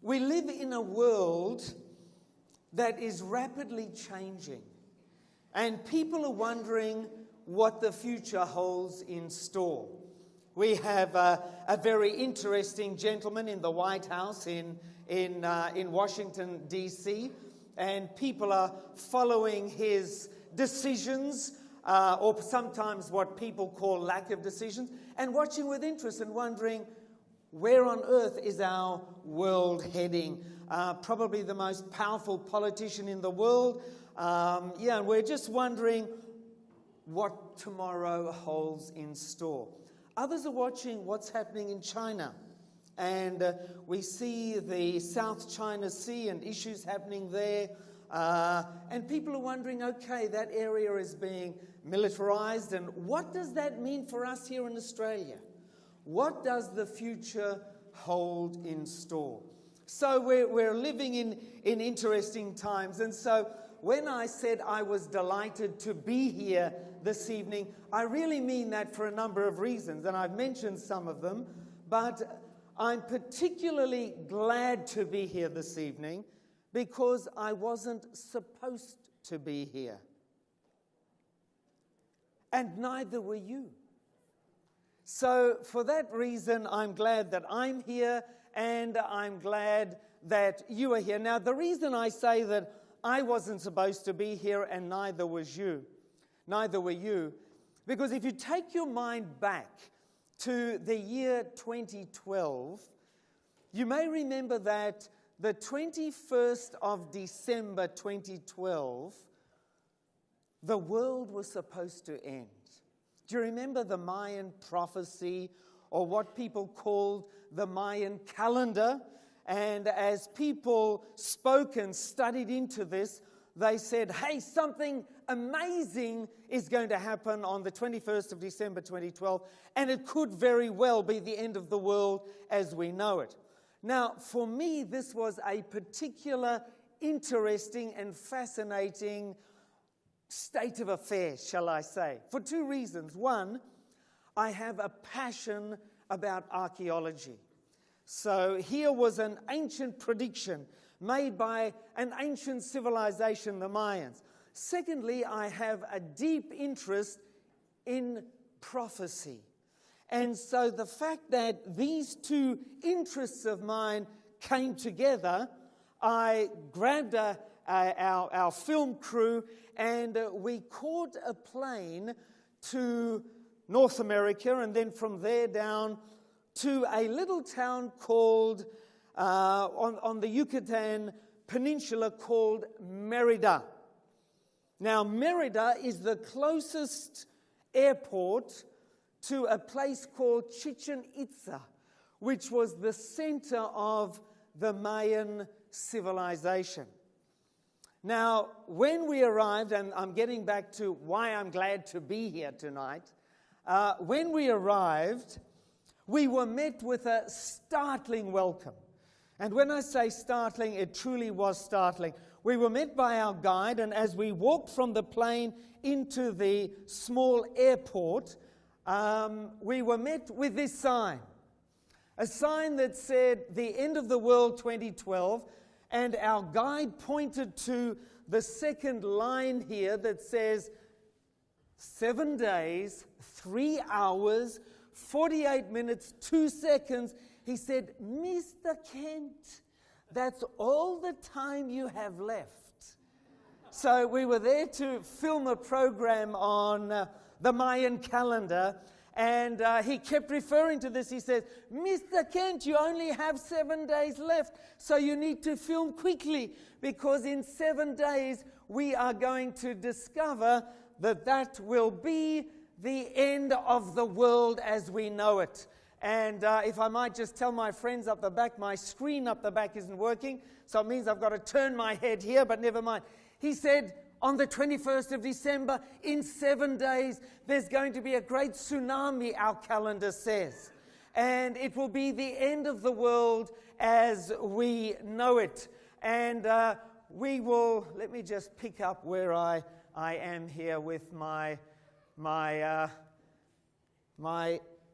We live in a world that is rapidly changing, and people are wondering what the future holds in store. We have a very interesting gentleman in the White House in Washington, D.C., and people are following his decisions, or sometimes what people call lack of decisions, and watching with interest and wondering, where on earth is our world heading? Probably the most powerful politician in the world. And we're just wondering what tomorrow holds in store. Others are watching what's happening in China. And we see the South China Sea and issues happening there. And people are wondering, okay, that area is being militarized. And what does that mean for us here in Australia? What does the future hold in store? So we're living in interesting times. And so when I said I was delighted to be here this evening, I really mean that for a number of reasons. And I've mentioned some of them. But I'm particularly glad to be here this evening because I wasn't supposed to be here. And neither were you. So for that reason, I'm glad that I'm here, and I'm glad that you are here. Now, the reason I say that I wasn't supposed to be here and neither were you, because if you take your mind back to the year 2012, you may remember that the 21st of December 2012, the world was supposed to end. Do you remember the Mayan prophecy, or what people called the Mayan calendar? And as people spoke and studied into this, they said, hey, something amazing is going to happen on the 21st of December 2012, and it could very well be the end of the world as we know it. Now, for me, this was a particular interesting and fascinating state of affairs, shall I say, for two reasons. One, I have a passion about archaeology. So here was an ancient prediction made by an ancient civilization, the Mayans. Secondly, I have a deep interest in prophecy. And so the fact that these two interests of mine came together, I grabbed our film crew and we caught a plane to North America, and then from there down to a little town called, on the Yucatan Peninsula, called Mérida. Now, Mérida is the closest airport to a place called Chichen Itza, which was the center of the Mayan civilization. Now, when we arrived, and I'm getting back to why I'm glad to be here tonight, when we arrived, we were met with a startling welcome. And when I say startling, it truly was startling. We were met by our guide, and as we walked from the plane into the small airport, we were met with this sign. A sign that said, "The End of the World 2012", and our guide pointed to the second line here that says, 7 days, 3 hours, 48 minutes, 2 seconds. He said, "Mr. Kent, that's all the time you have left." So we were there to film a program on the Mayan calendar, and he kept referring to this. He said, "Mr. Kent, you only have 7 days left, so you need to film quickly, because in 7 days we are going to discover that will be the end of the world as we know it." And if I might just tell my friends up the back, my screen up the back isn't working, so it means I've got to turn my head here, but never mind. He said, on the 21st of December, in 7 days, there's going to be a great tsunami, our calendar says. And it will be the end of the world as we know it. And we will, let me just pick up where I am here with my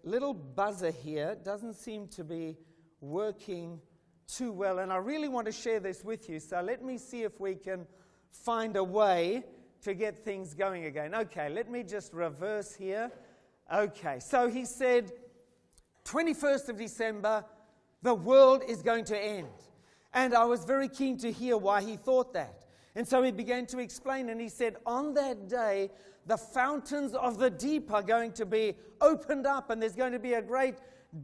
little buzzer here. Doesn't seem to be working too well, and I really want to share this with you. So let me see if we can find a way to get things going again. Okay, let me just reverse here. Okay, so he said, 21st of December, the world is going to end. And I was very keen to hear why he thought that. And so he began to explain, and he said, on that day, the fountains of the deep are going to be opened up, and there's going to be a great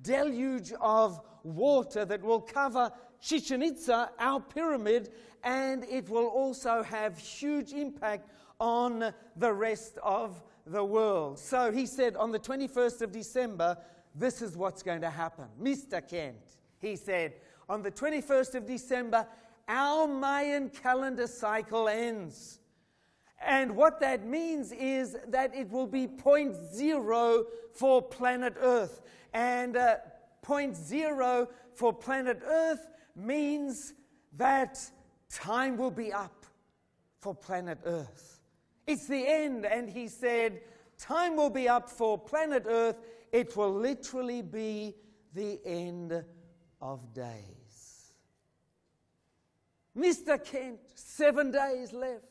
deluge of water that will cover Chichen Itza, our pyramid, and it will also have huge impact on the rest of the world. So he said, on the 21st of December, this is what's going to happen. Mr. Kent, he said, on the 21st of December, our Mayan calendar cycle ends. And what that means is that it will be 0.0 for planet Earth. And 0.0 for planet Earth means that time will be up for planet Earth. It's the end. And he said, time will be up for planet Earth. It will literally be the end of days. Mr. Kent, 7 days left.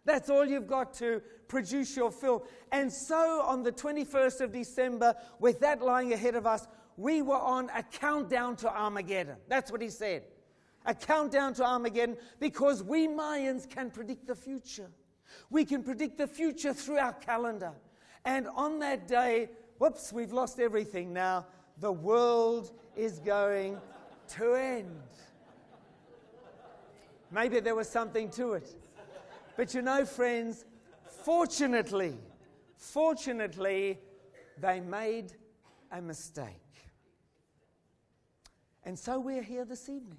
That's all you've got to produce your film. And so on the 21st of December, with that lying ahead of us, we were on a countdown to Armageddon. That's what he said. A countdown to Armageddon, because we Mayans can predict the future. We can predict the future through our calendar. And on that day, whoops, we've lost everything now. The world is going to end. Maybe there was something to it. But you know, friends, fortunately, they made a mistake. And so we're here this evening.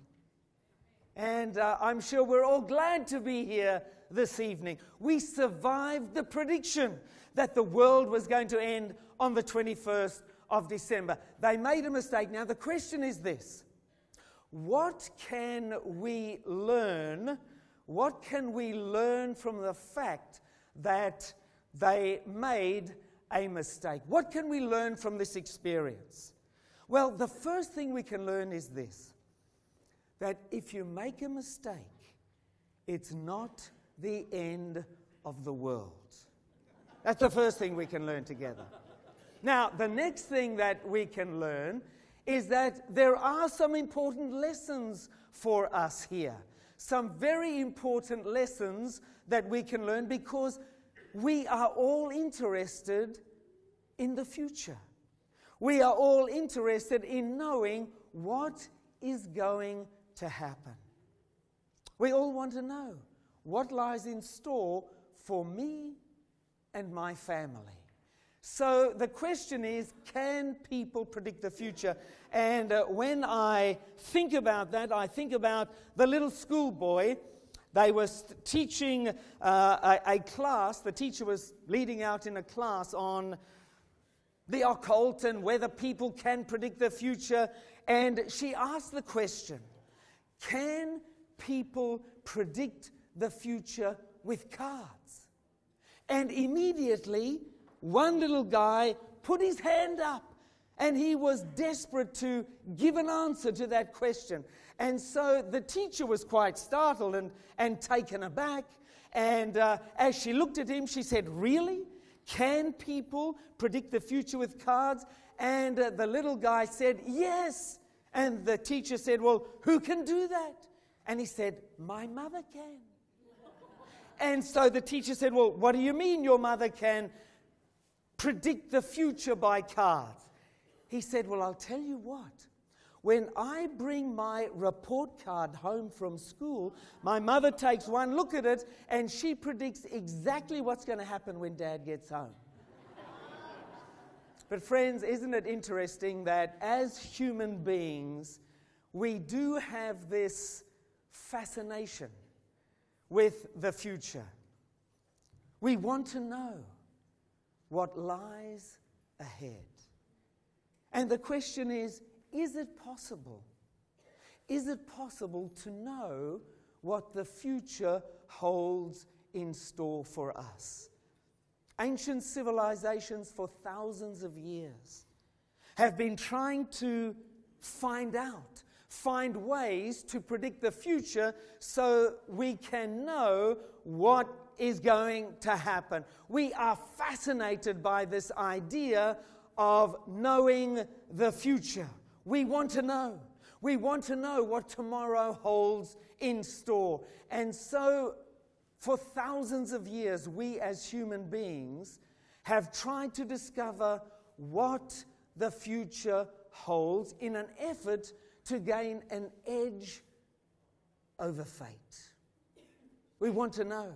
And I'm sure we're all glad to be here this evening. We survived the prediction that the world was going to end on the 21st of December. They made a mistake. Now, the question is this. What can we learn? What can we learn from the fact that they made a mistake? What can we learn from this experience? Well, the first thing we can learn is this, that if you make a mistake, it's not the end of the world. That's the first thing we can learn together. Now, the next thing that we can learn is that there are some important lessons for us here. Some very important lessons that we can learn, because we are all interested in the future. We are all interested in knowing what is going to happen. We all want to know what lies in store for me and my family. So the question is, can people predict the future? And when I think about that, I think about the little schoolboy. They were teaching a class. The teacher was leading out in a class on the occult and whether people can predict the future. And she asked the question, can people predict the future with cards? And immediately, one little guy put his hand up, and he was desperate to give an answer to that question. And so the teacher was quite startled and taken aback. And as she looked at him, she said, "Really? Can people predict the future with cards?" And the little guy said, "Yes." And the teacher said, "Well, who can do that?" And he said, "My mother can." And so the teacher said, "Well, what do you mean your mother can predict the future by cards?" He said, "Well, I'll tell you what. When I bring my report card home from school, my mother takes one look at it and she predicts exactly what's going to happen when Dad gets home." But friends, isn't it interesting that as human beings, we do have this fascination with the future. We want to know what lies ahead. And the question is it possible? Is it possible to know what the future holds in store for us? Ancient civilizations for thousands of years have been trying to find out find ways to predict the future so we can know what is going to happen. We are fascinated by this idea of knowing the future. We want to know. We want to know what tomorrow holds in store. And so, for thousands of years, we as human beings have tried to discover what the future holds in an effort to gain an edge over fate. We want to know.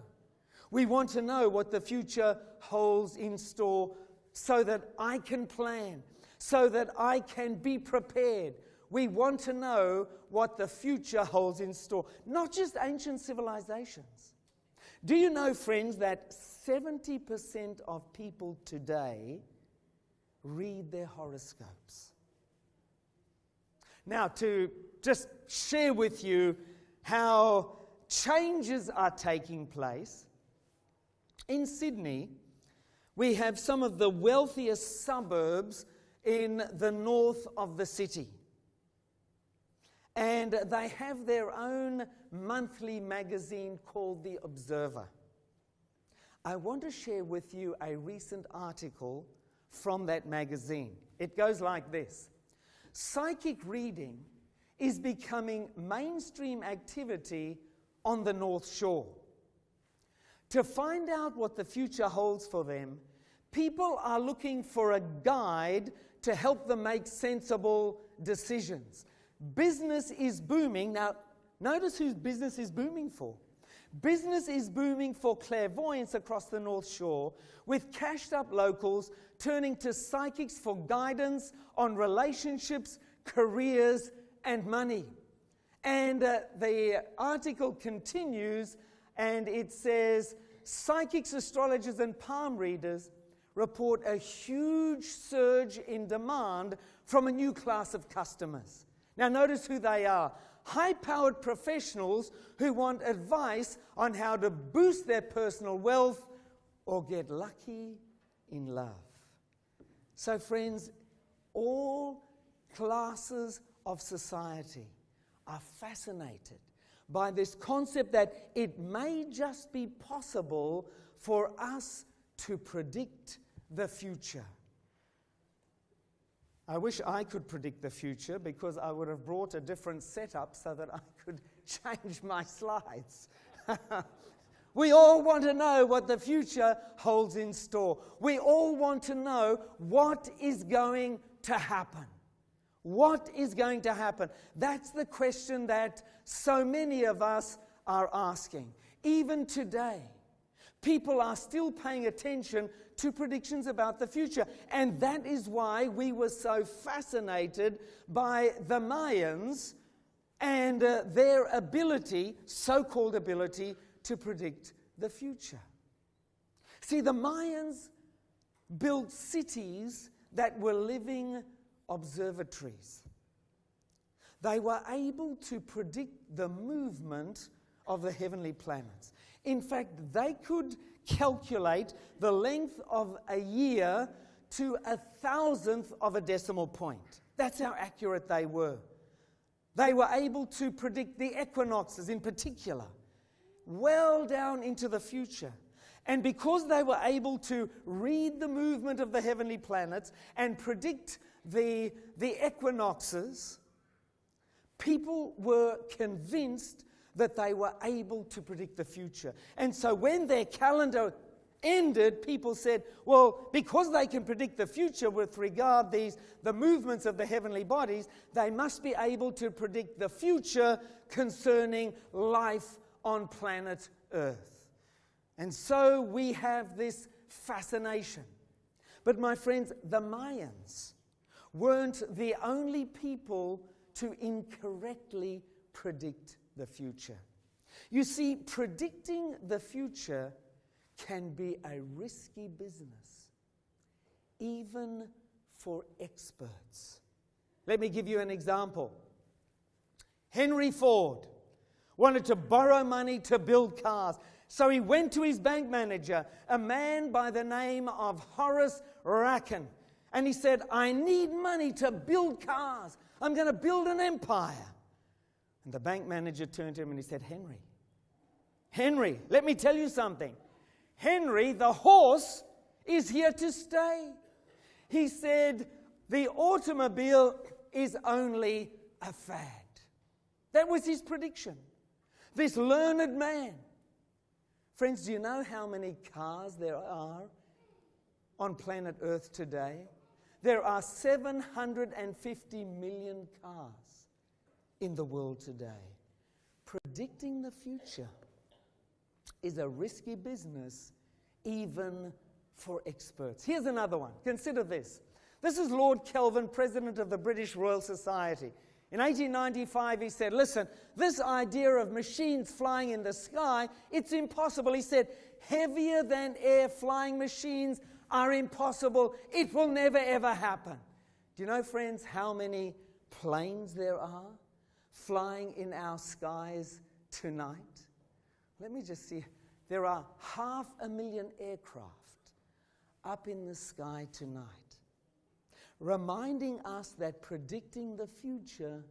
We want to know what the future holds in store so that I can plan, so that I can be prepared. We want to know what the future holds in store, not just ancient civilizations. Do you know, friends, that 70% of people today read their horoscopes? Now, to just share with you how changes are taking place, in Sydney, we have some of the wealthiest suburbs in the north of the city. And they have their own monthly magazine called The Observer. I want to share with you a recent article from that magazine. It goes like this. Psychic reading is becoming mainstream activity on the North Shore. To find out what the future holds for them, people are looking for a guide to help them make sensible decisions. Business is booming. Now, notice whose business is booming for. Business is booming for clairvoyance across the North Shore, with cashed-up locals turning to psychics for guidance on relationships, careers, and money. And the article continues, and it says, psychics, astrologers, and palm readers report a huge surge in demand from a new class of customers. Now notice who they are. High-powered professionals who want advice on how to boost their personal wealth or get lucky in love. So friends, all classes of society are fascinated by this concept that it may just be possible for us to predict the future. I wish I could predict the future, because I would have brought a different setup so that I could change my slides. We all want to know what the future holds in store. We all want to know what is going to happen. What is going to happen? That's the question that so many of us are asking. Even today, people are still paying attention to predictions about the future. And that is why we were so fascinated by the Mayans and their ability, so-called ability, to predict the future. See, the Mayans built cities that were living observatories. They were able to predict the movement of the heavenly planets. In fact, they could calculate the length of a year to 1,000th of a decimal point. That's how accurate they were. They were able to predict the equinoxes in particular, well down into the future. And because they were able to read the movement of the heavenly planets and predict the equinoxes, people were convinced that they were able to predict the future. And so when their calendar ended, people said, well, because they can predict the future with regard the movements of the heavenly bodies, they must be able to predict the future concerning life on planet Earth. And so we have this fascination. But my friends, the Mayans weren't the only people to incorrectly predict the future. You see, predicting the future can be a risky business, even for experts. Let me give you an example. Henry Ford wanted to borrow money to build cars. So he went to his bank manager, a man by the name of Horace Rackham, and he said, I need money to build cars. I'm going to build an empire. And the bank manager turned to him and he said, Henry, let me tell you something. Henry, the horse, is here to stay. He said, the automobile is only a fad. That was his prediction. This learned man. Friends, do you know how many cars there are on planet Earth today? There are 750 million cars in the world today. Predicting the future is a risky business, even for experts. Here's another one. Consider this. This is Lord Kelvin, President of the British Royal Society. In 1895, he said, listen, this idea of machines flying in the sky, it's impossible. He said, heavier than air flying machines are impossible. It will never, ever happen. Do you know, friends, how many planes there are flying in our skies tonight? Let me just see. There are 500,000 aircraft up in the sky tonight, reminding us that predicting the future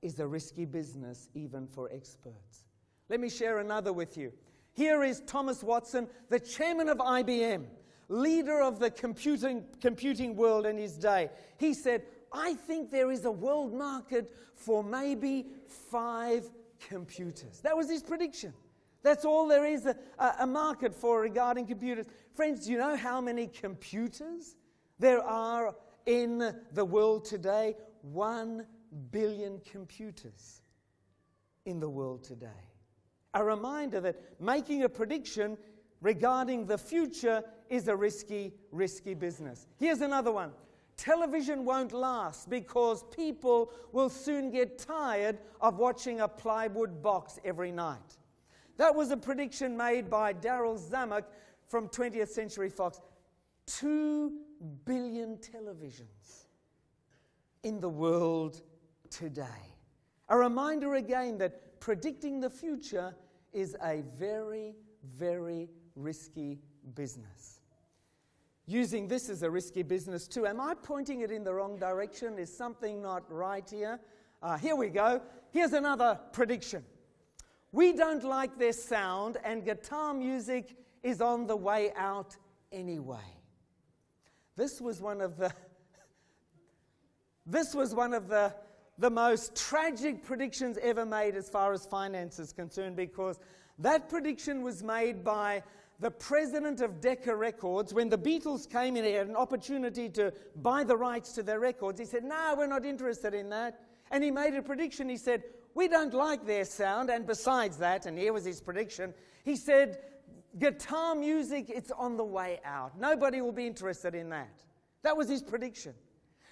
is a risky business, even for experts. Let me share another with you. Here is Thomas Watson, the chairman of IBM, leader of the computing world in his day. He said, I think there is a world market for maybe 5 computers. That was his prediction. That's all there is a market for regarding computers. Friends, do you know how many computers there are in the world today? 1 billion computers in the world today. A reminder that making a prediction regarding the future is a risky business. Here's another one. Television won't last because people will soon get tired of watching a plywood box every night. That was a prediction made by Daryl Zanuck from 20th Century Fox. 2 billion televisions in the world today. A reminder again that predicting the future is a very, very risky business. Using this as a risky business too. Am I pointing it in the wrong direction? Is something not right here? Here we go. Here's another prediction. We don't like their sound, and guitar music is on the way out anyway. This was one of the most tragic predictions ever made as far as finance is concerned, because that prediction was made by the president of Decca Records. When the Beatles came in, he had an opportunity to buy the rights to their records. He said, no, we're not interested in that. And he made a prediction. He said, we don't like their sound, and besides that, and here was his prediction, he said, guitar music, it's on the way out. Nobody will be interested in that. That was his prediction.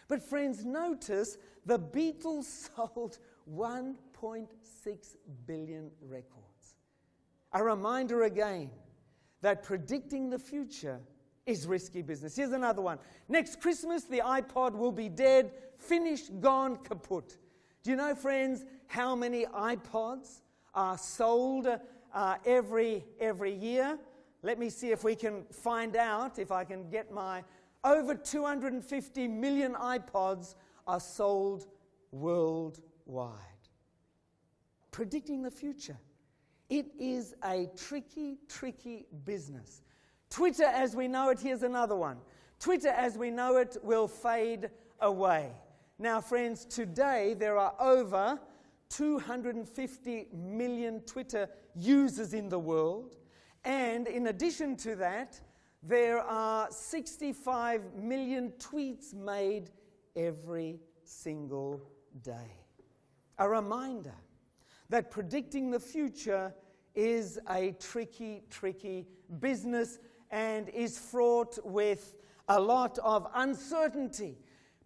But friends, notice the Beatles sold 1.6 billion records. A reminder again that predicting the future is risky business. Here's another one. Next Christmas, the iPod will be dead, finished, gone, kaput. Do you know, friends, how many iPods are sold every year? Let me see if we can find out, if I can get my... Over 250 million iPods are sold worldwide. Predicting the future. It is a tricky business. Twitter as we know it, here's another one. Twitter as we know it will fade away. Now, friends, today there are over 250 million Twitter users in the world. And in addition to that, there are 65 million tweets made every single day. A reminder that predicting the future is a tricky business and is fraught with a lot of uncertainty.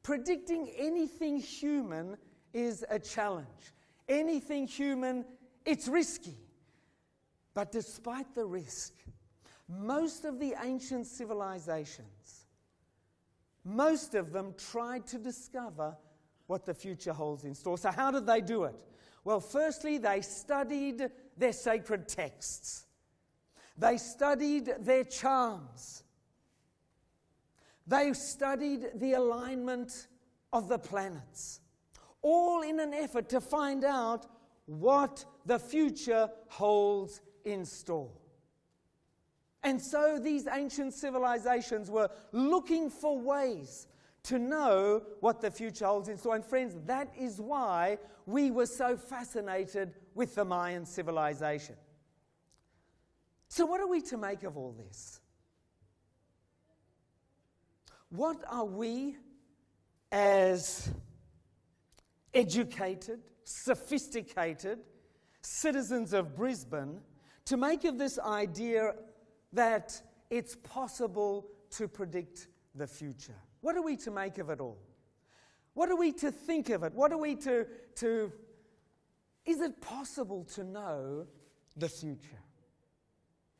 Predicting anything human is a challenge. Anything human, it's risky. But despite the risk, most of the ancient civilizations, most of them tried to discover what the future holds in store. So how did they do it? Well, firstly, they studied their sacred texts. They studied their charms. They studied the alignment of the planets, all in an effort to find out what the future holds in store. And so these ancient civilizations were looking for ways to know what the future holds in store. And friends, that is why we were so fascinated with the Mayan civilization. So what are we to make of all this? What are we as educated, sophisticated citizens of Brisbane to make of this idea that it's possible to predict the future? What are we to make of it all? What are we to think of it? What are we to is it possible to know the future?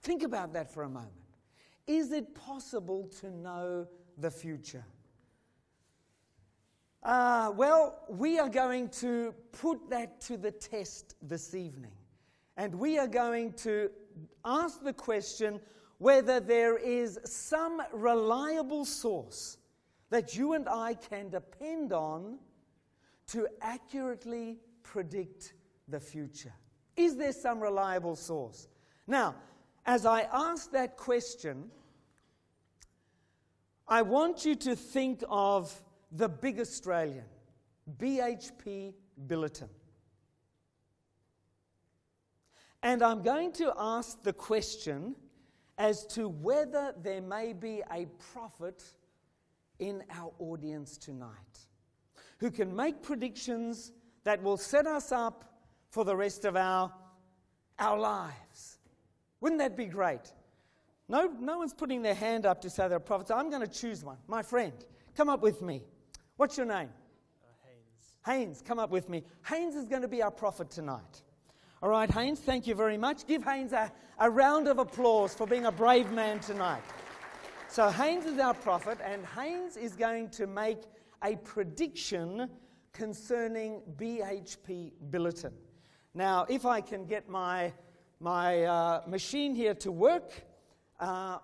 Think about that for a moment. Is it possible to know the future? Well, we are going to put that to the test this evening. And we are going to ask the question whether there is some reliable source that you and I can depend on to accurately predict the future. Is there some reliable source? Now, as I ask that question, I want you to think of the big Australian, BHP Billiton. And I'm going to ask the question as to whether there may be a prophet in our audience tonight who can make predictions that will set us up for the rest of our lives. Wouldn't that be great? No one's putting their hand up to say they're a prophet. So I'm going to choose one. My friend, come up with me. What's your name? Haynes. Haynes, come up with me. Haynes is going to be our prophet tonight. All right, Haynes, thank you very much. Give Haynes a round of applause for being a brave man tonight. So Haynes is our prophet, and Haynes is going to make a prediction concerning BHP Billiton. Now, if I can get my machine here to work,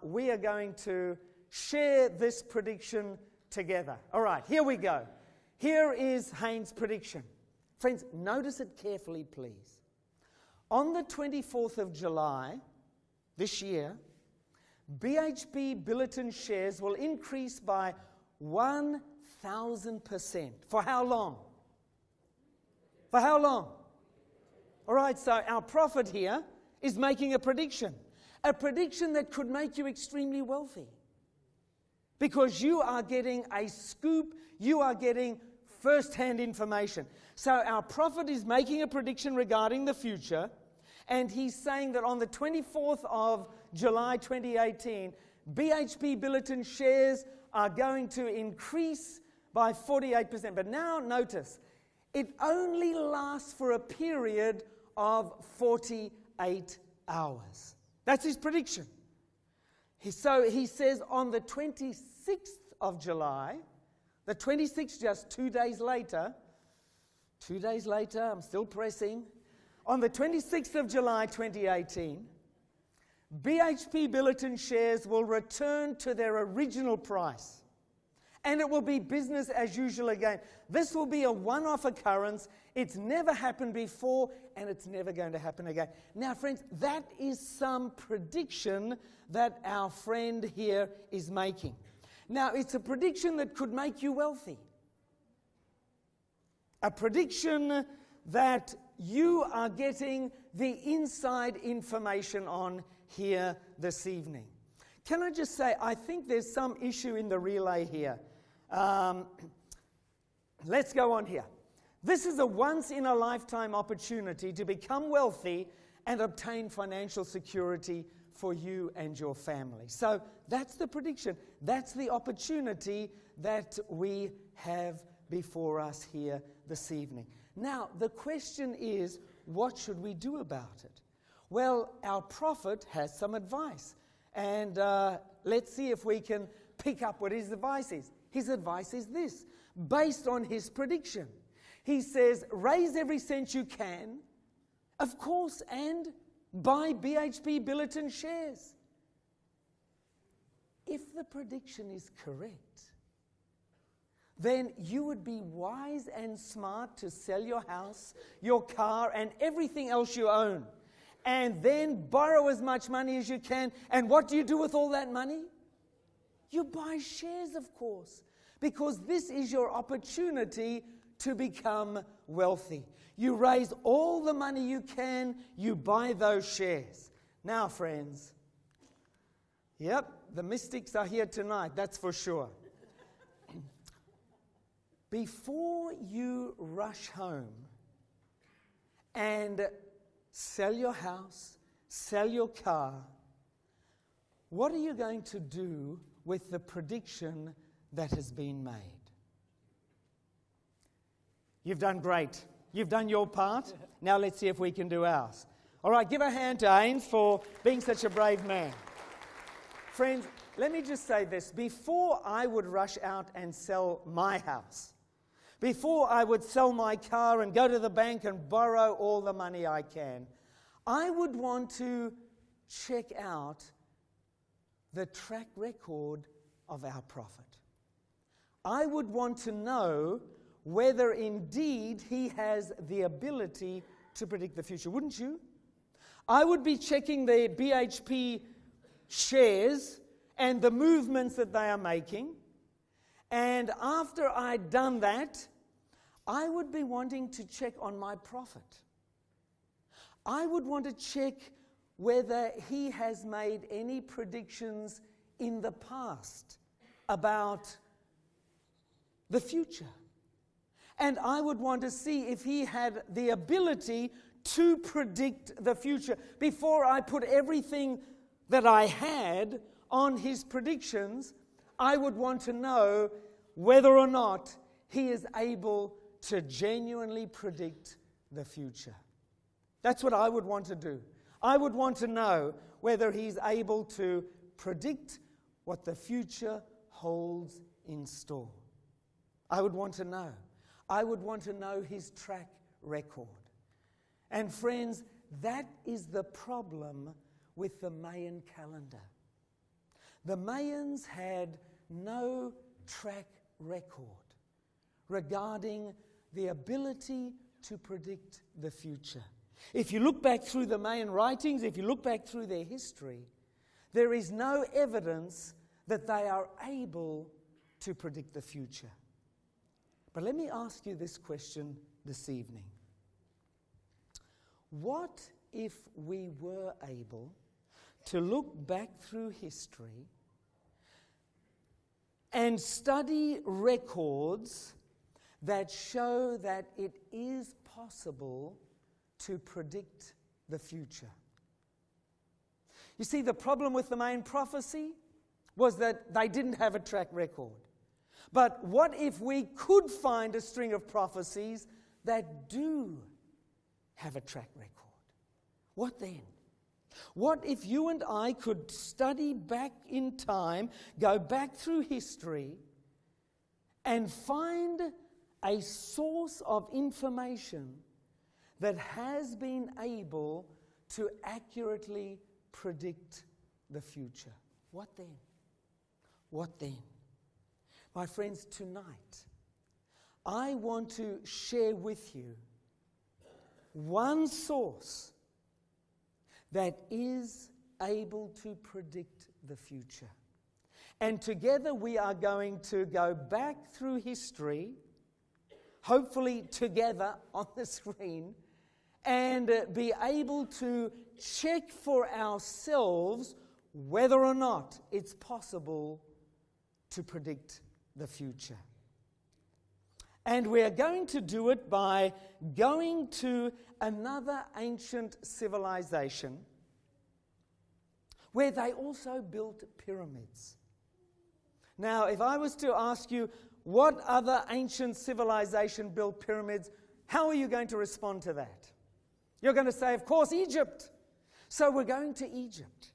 we are going to share this prediction together. All right, here we go. Here is Haynes' prediction. Friends, notice it carefully, please. On the 24th of July this year, BHP Billiton shares will increase by 1,000%. For how long? For how long? All right, so our prophet here is making a prediction that could make you extremely wealthy. Because you are getting a scoop, you are getting first-hand information. So our prophet is making a prediction regarding the future, and he's saying that on the 24th of July 2018, BHP Billiton shares are going to increase by 48%. But now notice, it only lasts for a period of 48 hours. That's his prediction. So he says on the 26th of July, the 26th, just 2 days later, I'm still pressing. On the 26th of July 2018, BHP Billiton shares will return to their original price. And it will be business as usual again. This will be a one-off occurrence. It's never happened before, and it's never going to happen again. Now, friends, that is some prediction that our friend here is making. Now, it's a prediction that could make you wealthy. A prediction that you are getting the inside information on here this evening. Can I just say, I think there's some issue in the relay here. Let's go on here. This is a once-in-a-lifetime opportunity to become wealthy and obtain financial security for you and your family. So that's the prediction. That's the opportunity that we have before us here this evening. Now, the question is, what should we do about it? Well, our prophet has some advice. And let's see if we can pick up what his advice is. His advice is this, based on his prediction. He says, raise every cent you can, of course, and buy BHP Billiton shares. If the prediction is correct, then you would be wise and smart to sell your house, your car, and everything else you own, and then borrow as much money as you can. And what do you do with all that money? You buy shares, of course, because this is your opportunity to become wealthy. You raise all the money you can, you buy those shares. Now, friends, yep, the mystics are here tonight, that's for sure. Before you rush home and sell your house, sell your car, what are you going to do with the prediction that has been made? You've done great. You've done your part. Now let's see if we can do ours. All right, give a hand to Haynes for being such a brave man. Friends, let me just say this. Before I would rush out and sell my house, before I would sell my car and go to the bank and borrow all the money I can, I would want to check out the track record of our prophet. I would want to know whether indeed he has the ability to predict the future, wouldn't you? I would be checking the BHP shares and the movements that they are making. And after I'd done that, I would be wanting to check on my prophet. I would want to check whether he has made any predictions in the past about the future. And I would want to see if he had the ability to predict the future. Before I put everything that I had on his predictions, I would want to know whether or not he is able to genuinely predict the future. That's what I would want to do. I would want to know whether he's able to predict what the future holds in store. I would want to know. I would want to know his track record. And friends, that is the problem with the Mayan calendar. The Mayans had no track record regarding the ability to predict the future. If you look back through the Mayan writings, if you look back through their history, there is no evidence that they are able to predict the future. But let me ask you this question this evening. What if we were able to look back through history and study records that show that it is possible to predict the future? You see, the problem with the Mayan prophecy was that they didn't have a track record. But what if we could find a string of prophecies that do have a track record? What then? What if you and I could study back in time, go back through history, and find a source of information that has been able to accurately predict the future? What then? What then? My friends, tonight, I want to share with you one source that is able to predict the future. And together we are going to go back through history, hopefully together on the screen, and be able to check for ourselves whether or not it's possible to predict the future. And we are going to do it by going to another ancient civilization where they also built pyramids. Now, if I was to ask you what other ancient civilization built pyramids, how are you going to respond to that? You're going to say, of course, Egypt. So we're going to Egypt.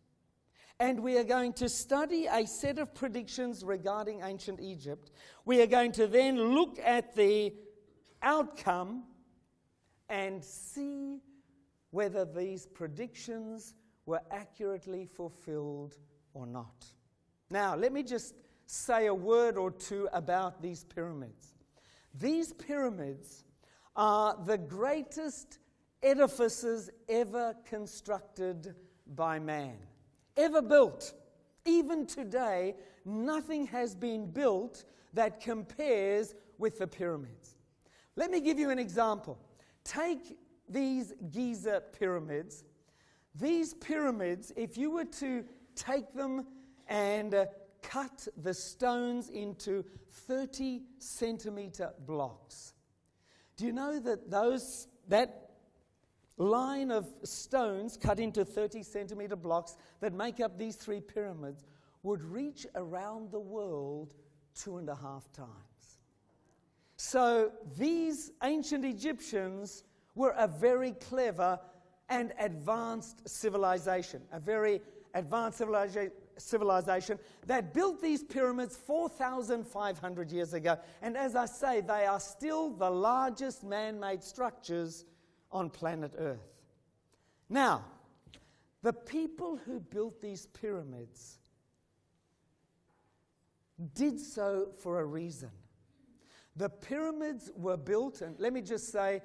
And we are going to study a set of predictions regarding ancient Egypt. We are going to then look at the outcome and see whether these predictions were accurately fulfilled or not. Now, let me just say a word or two about these pyramids. These pyramids are the greatest edifices ever constructed by man, ever built. Even today, nothing has been built that compares with the pyramids. Let me give you an example. Take these Giza pyramids. These pyramids, if you were to take them and cut the stones into 30-centimeter blocks, do you know that that line of stones cut into 30-centimeter blocks that make up these three pyramids would reach around the world 2.5 times? So these ancient Egyptians were a very clever and advanced civilization, a very advanced civilization that built these pyramids 4,500 years ago. And as I say, they are still the largest man-made structures on planet Earth. Now, the people who built these pyramids did so for a reason. The pyramids were built, and let me just say,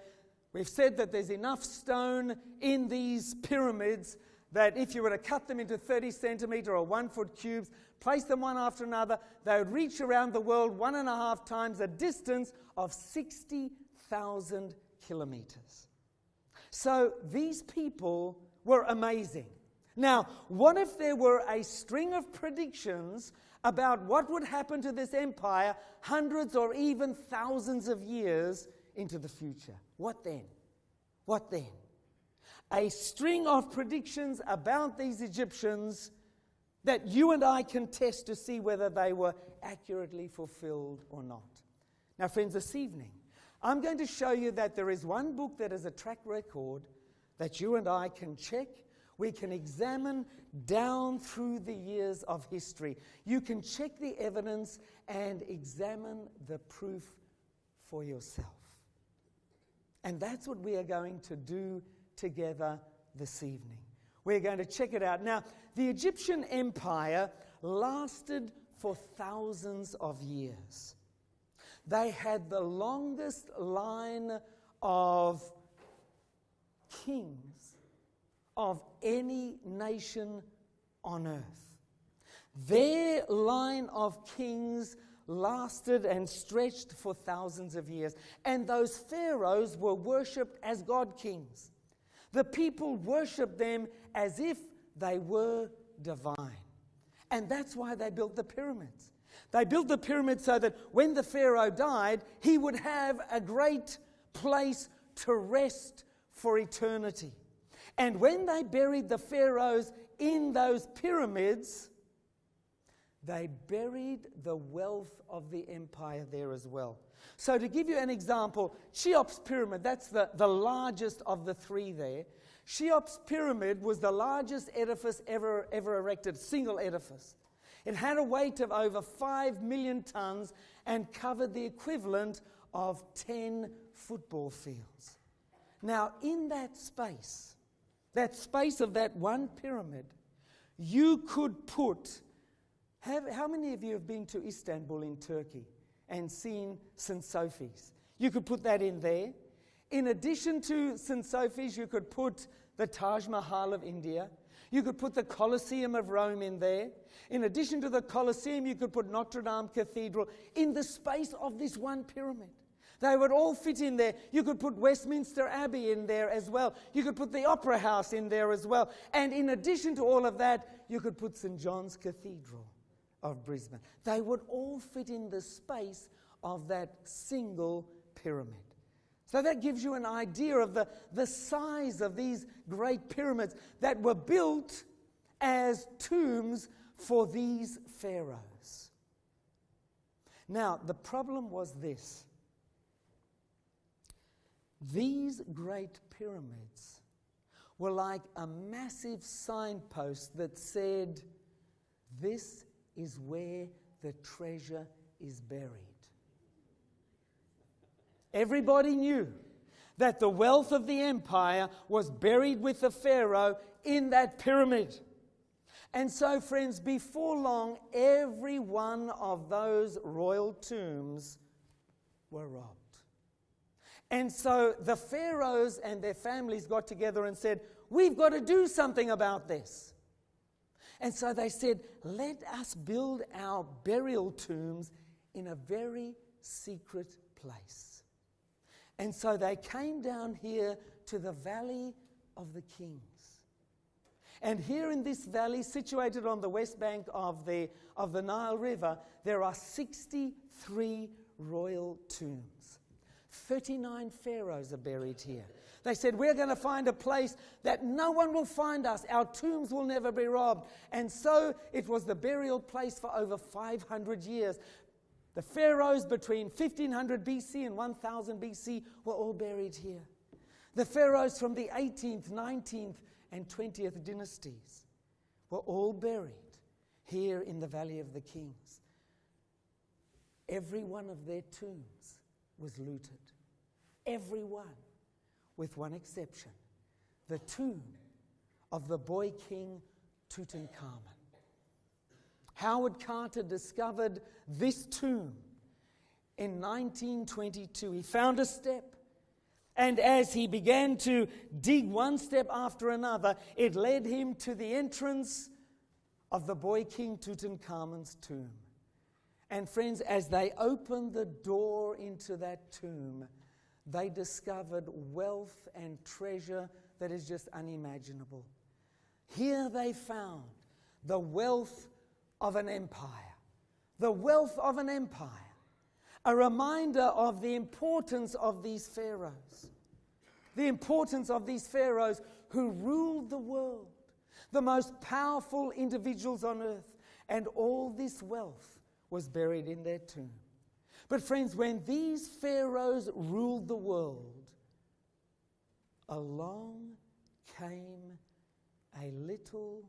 we've said that there's enough stone in these pyramids that if you were to cut them into 30 centimeter or 1 foot cubes, place them one after another, they would reach around the world 1.5 times a distance of 60,000 kilometers. So these people were amazing. Now, what if there were a string of predictions about what would happen to this empire hundreds or even thousands of years into the future? What then? What then? A string of predictions about these Egyptians that you and I can test to see whether they were accurately fulfilled or not. Now, friends, this evening, I'm going to show you that there is one book that is a track record that you and I can check. We can examine down through the years of history. You can check the evidence and examine the proof for yourself. And that's what we are going to do together this evening. We're going to check it out. Now, the Egyptian Empire lasted for thousands of years. They had the longest line of kings of any nation on earth. Their line of kings lasted and stretched for thousands of years. And those pharaohs were worshipped as god kings. The people worshipped them as if they were divine. And that's why they built the pyramids. They built the pyramids so that when the pharaoh died, he would have a great place to rest for eternity. And when they buried the pharaohs in those pyramids, they buried the wealth of the empire there as well. So to give you an example, Cheops Pyramid, that's the largest of the three there. Cheops Pyramid was the largest edifice ever erected, single edifice. It had a weight of over 5 million tons and covered the equivalent of 10 football fields. Now, in that space of that one pyramid, you could put... How many of you have been to Istanbul in Turkey and seen St. Sophie's? You could put that in there. In addition to St. Sophie's, you could put the Taj Mahal of India. You could put the Colosseum of Rome in there. In addition to the Colosseum, you could put Notre Dame Cathedral in the space of this one pyramid. They would all fit in there. You could put Westminster Abbey in there as well. You could put the Opera House in there as well. And in addition to all of that, you could put St. John's Cathedral of Brisbane. They would all fit in the space of that single pyramid. So that gives you an idea of the size of these great pyramids that were built as tombs for these pharaohs. Now, the problem was this. These great pyramids were like a massive signpost that said, "This is where the treasure is buried." Everybody knew that the wealth of the empire was buried with the pharaoh in that pyramid. And so, friends, before long, every one of those royal tombs were robbed. And so the pharaohs and their families got together and said, we've got to do something about this. And so they said, let us build our burial tombs in a very secret place. And so they came down here to the Valley of the Kings. And here in this valley, situated on the west bank of the Nile River, there are 63 royal tombs. 39 pharaohs are buried here. They said, we're going to find a place that no one will find us. Our tombs will never be robbed. And so it was the burial place for over 500 years. The pharaohs between 1500 BC and 1000 BC were all buried here. The pharaohs from the 18th, 19th, and 20th dynasties were all buried here in the Valley of the Kings. Every one of their tombs was looted. Every one, with one exception. The tomb of the boy king Tutankhamun. Howard Carter discovered this tomb in 1922. He found a step. And as he began to dig one step after another, it led him to the entrance of the boy king Tutankhamun's tomb. And friends, as they opened the door into that tomb, they discovered wealth and treasure that is just unimaginable. Here they found the wealth of an empire. The wealth of an empire. A reminder of the importance of these pharaohs. The importance of these pharaohs who ruled the world. The most powerful individuals on earth. And all this wealth was buried in their tomb. But friends, when these pharaohs ruled the world, along came a little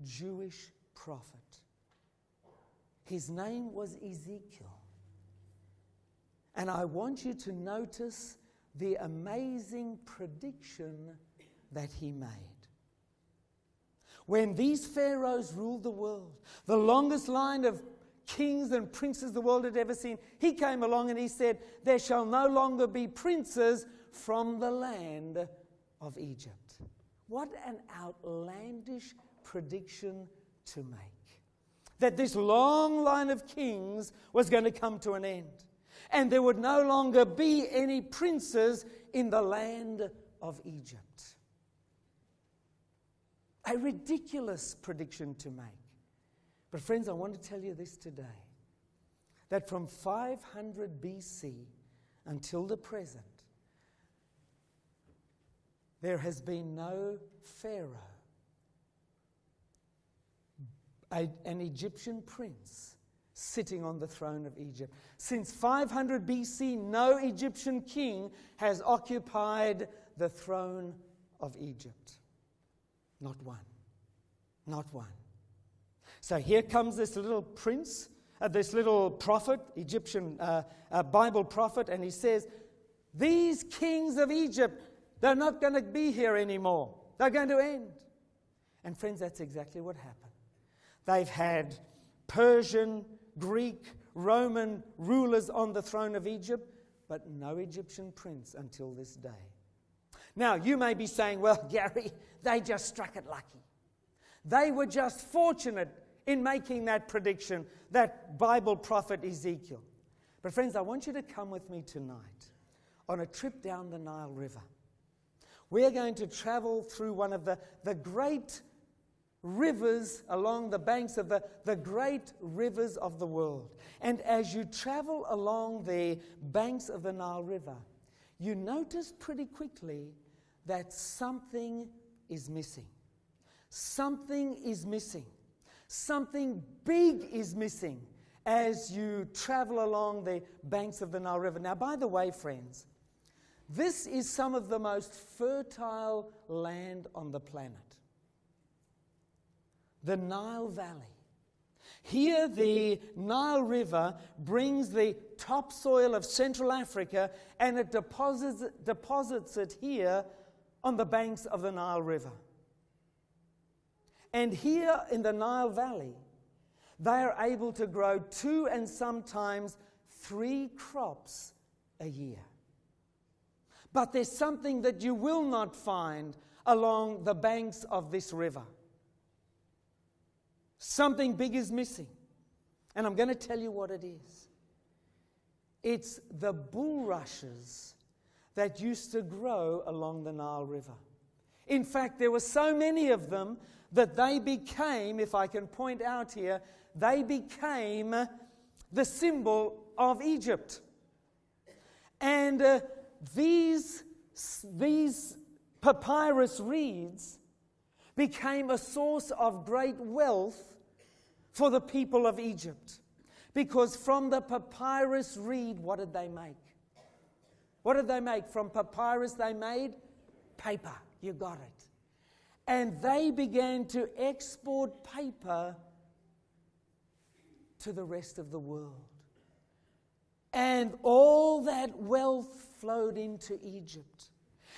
Jewish prophet. His name was Ezekiel. And I want you to notice the amazing prediction that he made. When these pharaohs ruled the world, the longest line of kings and princes the world had ever seen, he came along and he said, there shall no longer be princes from the land of Egypt. What an outlandish prediction to make. That this long line of kings was going to come to an end. And there would no longer be any princes in the land of Egypt. A ridiculous prediction to make. But friends, I want to tell you this today. That from 500 BC until the present, there has been no pharaoh, an Egyptian prince, sitting on the throne of Egypt. Since 500 BC, no Egyptian king has occupied the throne of Egypt. Not one. Not one. So here comes this little prince, this little prophet, Egyptian Bible prophet, and he says, these kings of Egypt, they're not going to be here anymore. They're going to end. And friends, that's exactly what happened. They've had Persian, Greek, Roman rulers on the throne of Egypt, but no Egyptian prince until this day. Now, you may be saying, well, Gary, they just struck it lucky. They were just fortunate in making that prediction, that Bible prophet Ezekiel. But friends, I want you to come with me tonight on a trip down the Nile River. We're going to travel through one of the great rivers along the banks of the great rivers of the world. And as you travel along the banks of the Nile River, you notice pretty quickly that something is missing. Something is missing. Something big is missing as you travel along the banks of the Nile River. Now, by the way, friends, this is some of the most fertile land on the planet. The Nile Valley. Here, the Nile River brings the topsoil of Central Africa and it deposits it here on the banks of the Nile River. And here in the Nile Valley, they are able to grow 2 and sometimes 3 crops a year. But there's something that you will not find along the banks of this river. Something big is missing. And I'm going to tell you what it is. It's the bulrushes that used to grow along the Nile River. In fact, there were so many of them that they became, if I can point out here, they became the symbol of Egypt. And these papyrus reeds became a source of great wealth for the people of Egypt. Because from the papyrus reed, what did they make? What did they make? From papyrus they made paper. You got it. And they began to export paper to the rest of the world. And all that wealth flowed into Egypt.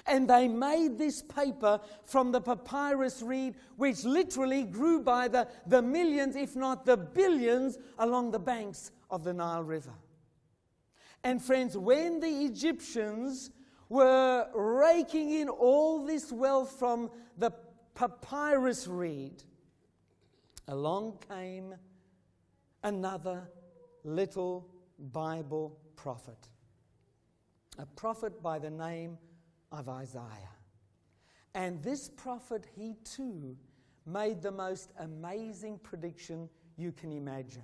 And they made this paper from the papyrus reed, which literally grew by the millions, if not the billions, along the banks of the Nile River. And friends, when the Egyptians were raking in all this wealth from the papyrus reed, along came another little Bible prophet. A prophet by the name of Isaiah. And this prophet, he too made the most amazing prediction you can imagine.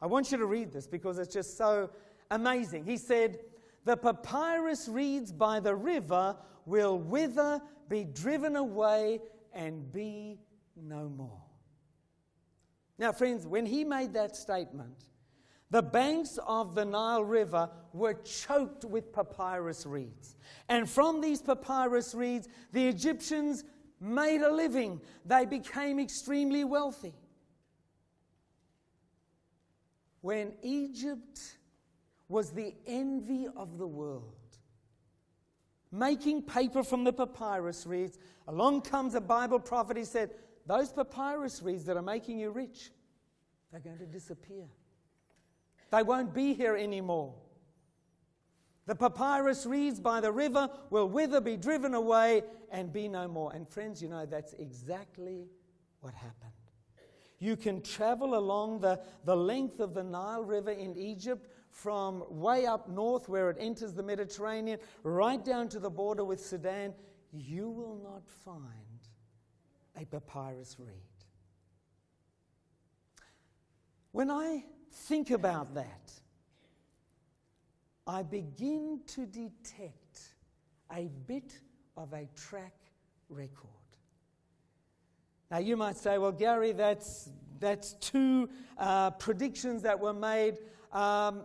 I want you to read this because it's just so amazing. He said, "The papyrus reeds by the river will wither, be driven away, and be no more." Now, friends, when he made that statement, the banks of the Nile River were choked with papyrus reeds. And from these papyrus reeds, the Egyptians made a living. They became extremely wealthy. When Egypt was the envy of the world, making paper from the papyrus reeds, along comes a Bible prophet. He said, those papyrus reeds that are making you rich, they're going to disappear. They won't be here anymore. The papyrus reeds by the river will wither, be driven away, and be no more. And friends, you know, that's exactly what happened. You can travel along the length of the Nile River in Egypt from way up north where it enters the Mediterranean, right down to the border with Sudan. You will not find a papyrus reed. When I think about that, I begin to detect a bit of a track record. Now you might say, well, Gary, that's two predictions that were made.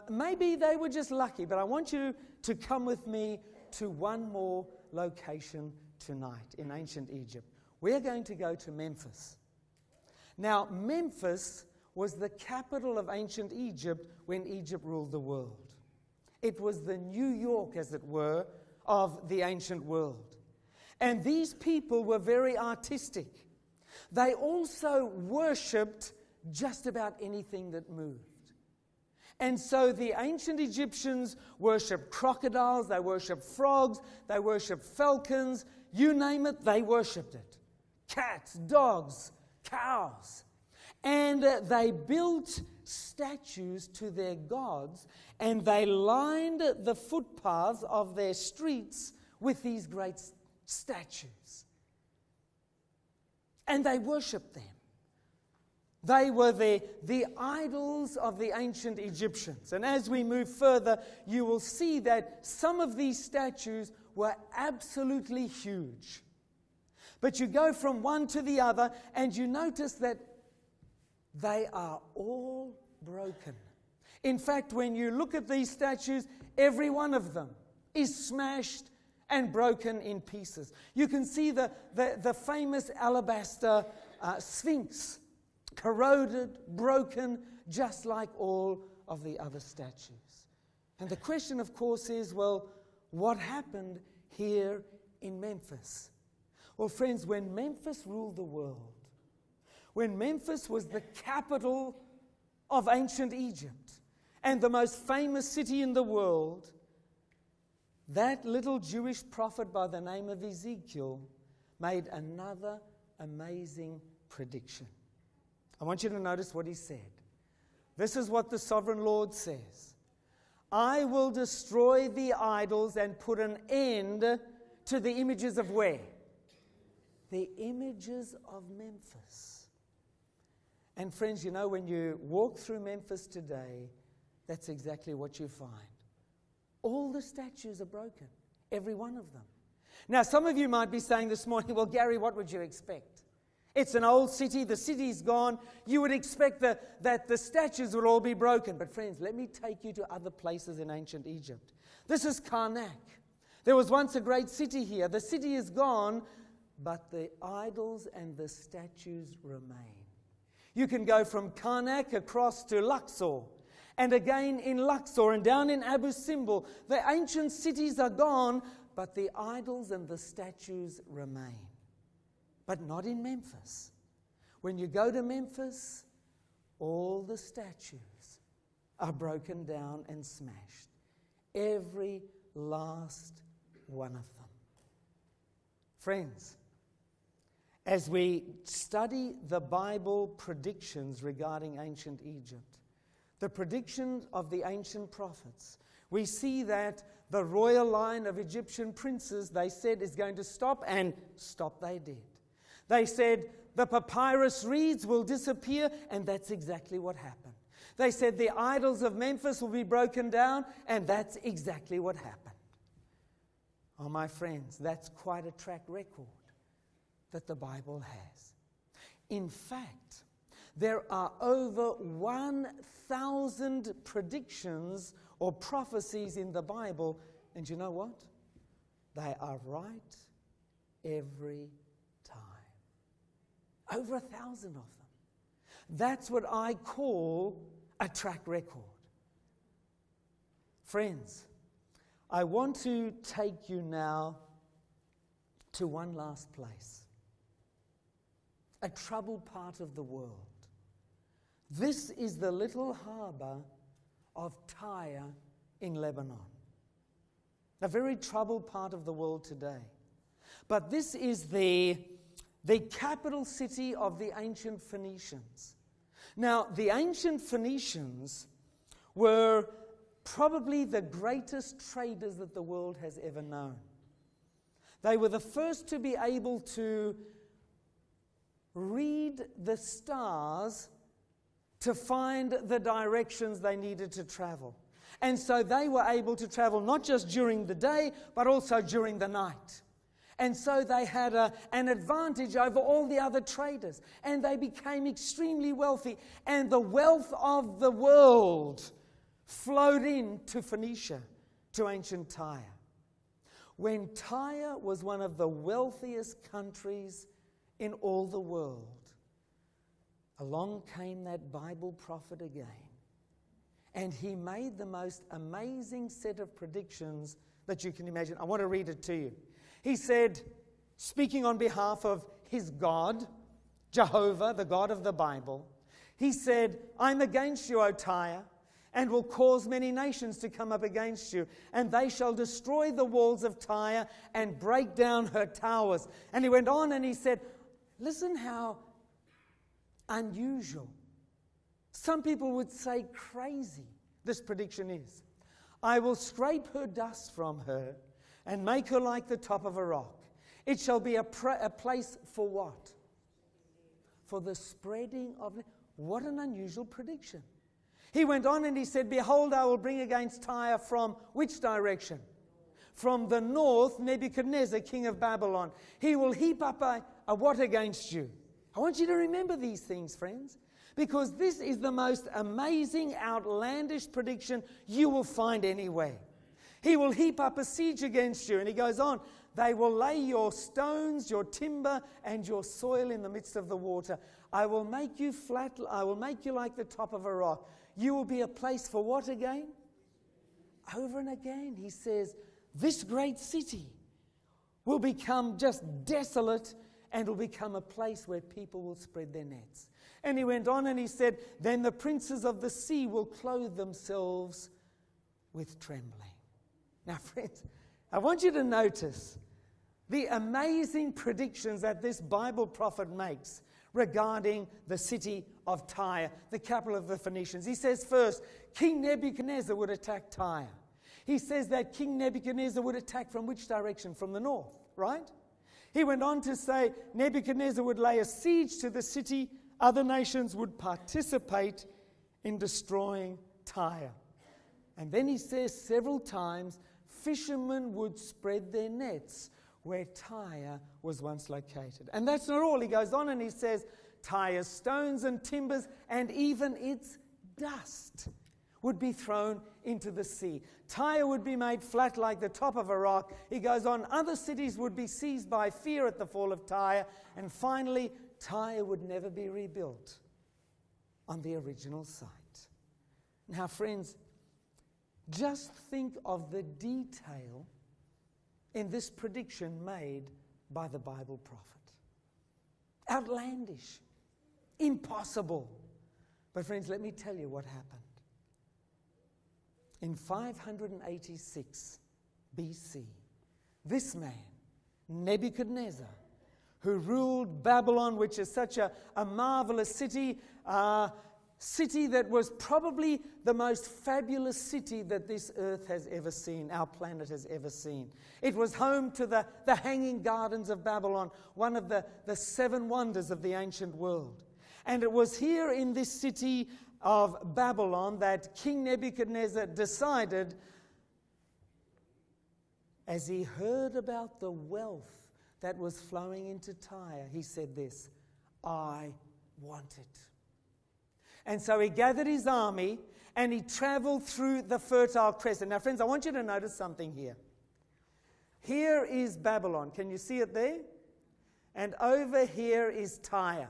Maybe they were just lucky, but I want you to come with me to one more location tonight in ancient Egypt. We're going to go to Memphis. Now, Memphis was the capital of ancient Egypt when Egypt ruled the world. It was the New York, as it were, of the ancient world. And these people were very artistic. They also worshipped just about anything that moved. And so the ancient Egyptians worshipped crocodiles, they worshipped frogs, they worshipped falcons, you name it, they worshipped it. Cats, dogs, cows. And they built statues to their gods, and they lined the footpaths of their streets with these great statues. And they worshipped them. They were the idols of the ancient Egyptians. And as we move further, you will see that some of these statues were absolutely huge. But you go from one to the other, and you notice that they are all broken. In fact, when you look at these statues, every one of them is smashed and broken in pieces. You can see the famous alabaster sphinx, corroded, broken, just like all of the other statues. And the question, of course, is, well, what happened here in Memphis? Well, friends, when Memphis ruled the world, when Memphis was the capital of ancient Egypt and the most famous city in the world, that little Jewish prophet by the name of Ezekiel made another amazing prediction. I want you to notice what he said. This is what the sovereign Lord says. I will destroy the idols and put an end to the images of where? The images of Memphis. And friends, you know, when you walk through Memphis today, that's exactly what you find. All the statues are broken, every one of them. Now, some of you might be saying this morning, well, Gary, what would you expect? It's an old city, the city's gone. You would expect that the statues would all be broken. But friends, let me take you to other places in ancient Egypt. This is Karnak. There was once a great city here. The city is gone, but the idols and the statues remain. You can go from Karnak across to Luxor, and again in Luxor and down in Abu Simbel. The ancient cities are gone, but the idols and the statues remain. But not in Memphis. When you go to Memphis, all the statues are broken down and smashed. Every last one of them. Friends, as we study the Bible predictions regarding ancient Egypt, the predictions of the ancient prophets, we see that the royal line of Egyptian princes, they said, is going to stop, and stop they did. They said the papyrus reeds will disappear, and that's exactly what happened. They said the idols of Memphis will be broken down, and that's exactly what happened. Oh, my friends, that's quite a track record that the Bible has. In fact, there are over 1,000 predictions or prophecies in the Bible, and you know what? They are right every time. Over 1,000 of them. That's what I call a track record. Friends, I want to take you now to one last place. A troubled part of the world. This is the little harbour of Tyre in Lebanon. A very troubled part of the world today. But this is the capital city of the ancient Phoenicians. Now, the ancient Phoenicians were probably the greatest traders that the world has ever known. They were the first to be able to read the stars to find the directions they needed to travel. And so they were able to travel not just during the day, but also during the night. And so they had an advantage over all the other traders. And they became extremely wealthy. And the wealth of the world flowed into Phoenicia, to ancient Tyre. When Tyre was one of the wealthiest countries in all the world, along came that Bible prophet again. And he made the most amazing set of predictions that you can imagine. I want to read it to you. He said, speaking on behalf of his God, Jehovah, the God of the Bible, he said, I'm against you, O Tyre, and will cause many nations to come up against you, and they shall destroy the walls of Tyre and break down her towers. And he went on and he said, listen how unusual, some people would say crazy, this prediction is. I will scrape her dust from her and make her like the top of a rock. It shall be a place for what? For the spreading of... What an unusual prediction. He went on and he said, behold, I will bring against Tyre from which direction? From the north, Nebuchadnezzar, king of Babylon. He will heap up a what against you? I want you to remember these things, friends, because this is the most amazing, outlandish prediction you will find anywhere. He will heap up a siege against you. And he goes on, they will lay your stones, your timber, and your soil in the midst of the water. I will make you flat, I will make you like the top of a rock. You will be a place for what again? Over and again, he says, this great city will become just desolate and will become a place where people will spread their nets. And he went on and he said, then the princes of the sea will clothe themselves with trembling. Now, friends, I want you to notice the amazing predictions that this Bible prophet makes regarding the city of Tyre, the capital of the Phoenicians. He says first, King Nebuchadnezzar would attack Tyre. He says that King Nebuchadnezzar would attack from which direction? From the north, right? He went on to say Nebuchadnezzar would lay a siege to the city. Other nations would participate in destroying Tyre. And then he says several times, fishermen would spread their nets where Tyre was once located. And that's not all. He goes on and he says, Tyre's stones and timbers and even its dust would be thrown into the sea. Tyre would be made flat like the top of a rock. He goes on, other cities would be seized by fear at the fall of Tyre. And finally, Tyre would never be rebuilt on the original site. Now, friends, just think of the detail in this prediction made by the Bible prophet. Outlandish, impossible. But friends, let me tell you what happened. In 586 BC, this man, Nebuchadnezzar, who ruled Babylon, which is such a marvelous city, city that was probably the most fabulous city that this earth has ever seen, our planet has ever seen. It was home to the Hanging Gardens of Babylon, one of the seven wonders of the ancient world. And it was here in this city of Babylon that King Nebuchadnezzar decided, as he heard about the wealth that was flowing into Tyre, he said this, I want it. And so he gathered his army and he traveled through the Fertile Crescent. Now, friends, I want you to notice something here. Here is Babylon. Can you see it there? And over here is Tyre.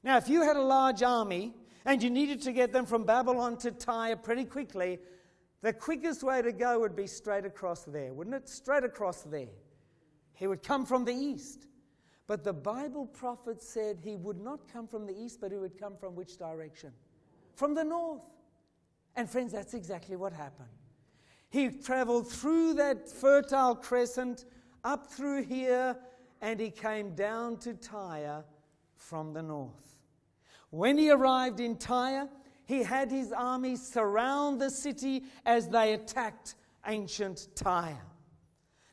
Now, if you had a large army and you needed to get them from Babylon to Tyre pretty quickly, the quickest way to go would be straight across there, wouldn't it? Straight across there. He would come from the east. But the Bible prophet said he would not come from the east, but he would come from which direction? From the north. And friends, that's exactly what happened. He traveled through that Fertile Crescent, up through here, and he came down to Tyre from the north. When he arrived in Tyre, he had his army surround the city as they attacked ancient Tyre.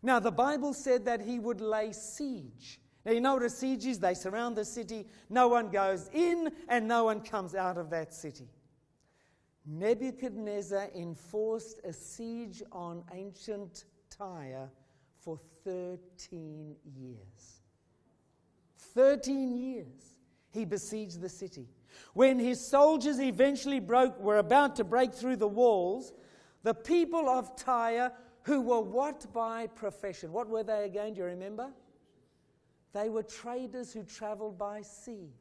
Now, the Bible said that he would lay siege. Now, you know what a siege is? They surround the city. No one goes in and no one comes out of that city. Nebuchadnezzar enforced a siege on ancient Tyre for 13 years. 13 years he besieged the city. When his soldiers eventually were about to break through the walls, the people of Tyre, who were what by profession? What were they again? Do you remember? They were traders who traveled by sea.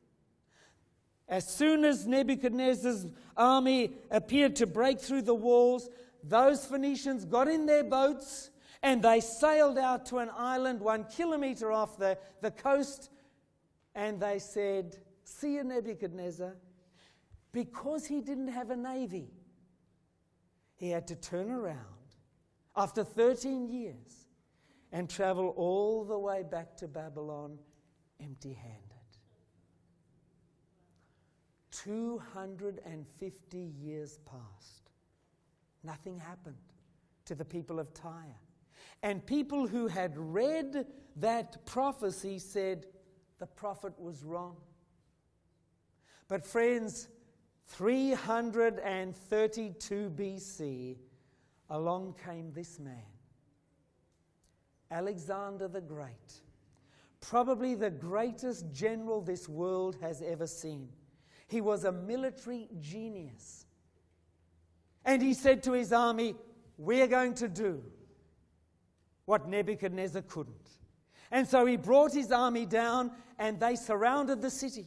As soon as Nebuchadnezzar's army appeared to break through the walls, those Phoenicians got in their boats and they sailed out to an island 1 kilometer off the coast, and they said, "See you, Nebuchadnezzar." Because he didn't have a navy, he had to turn around after 13 years and travel all the way back to Babylon empty-handed. 250 years passed. Nothing happened to the people of Tyre. And people who had read that prophecy said the prophet was wrong. But friends, 332 BC, along came this man, Alexander the Great, probably the greatest general this world has ever seen. He was a military genius. And he said to his army, "We're going to do what Nebuchadnezzar couldn't." And so he brought his army down and they surrounded the city.